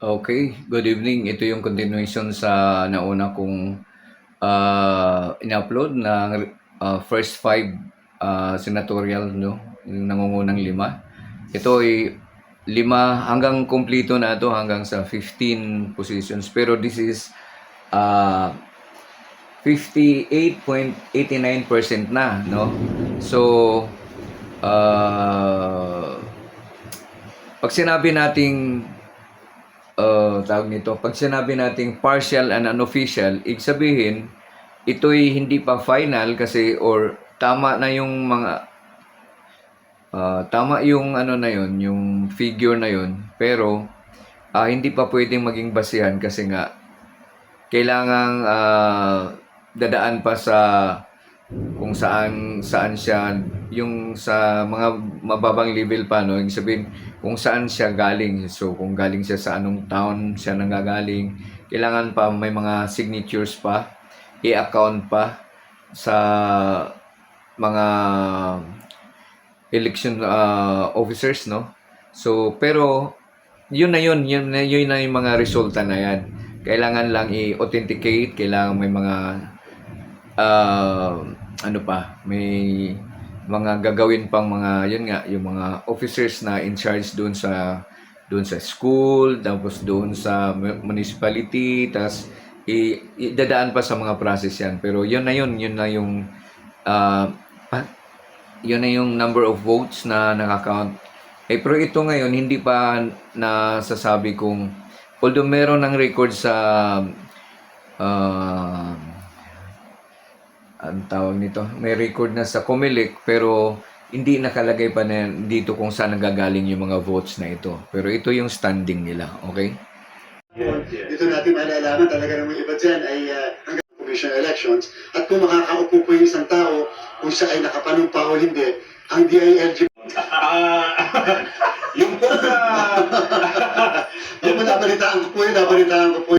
Okay, good evening. Ito yung continuation sa nauna kong in-upload ng first five senatorial, no? Yung nangungunang lima. Ito ay lima hanggang kompleto na ito hanggang sa 15 positions. Pero this is uh, 58.89% na, no? So, uh, pag sinabi nating tawag nito, pag sinabi nating partial and unofficial, ibig sabihin, ito'y hindi pa final kasi or tama yung ano na yon, yung figure na yon, pero hindi pa pwedeng maging basihan kasi nga kailangang dadaan pa sa kung saan saan siya yung sa mga mababang level pa, no, ibig sabihin kung saan siya galing. So kung galing siya sa anong town siya nanggagaling, kailangan pa may mga signatures pa, i-account pa sa mga election officers, no. So pero yun na yung mga resulta na yan. Kailangan lang i-authenticate, kailangan may mga may mga gagawin pang mga, yun nga, yung mga officers na in charge doon sa school, tapos doon sa municipality, tapos idadaan pa sa mga process yan. Pero yun na yung uh, yun na yung number of votes na nakakount. Pero ito ngayon, hindi pa nasasabi kung, although meron ng record sa ang tawag nito, may record na sa COMELEC, pero hindi nakalagay pa na dito kung saan nagagaling yung mga votes na ito. Pero ito yung standing nila, okay? Dito natin malalaman talaga naman iba dyan ay hanggang commission elections at kung makakaupo po yung isang tao kung siya ay nakapanumpa o hindi, ang DILG Yung po sa... Yung nabalitaan ko po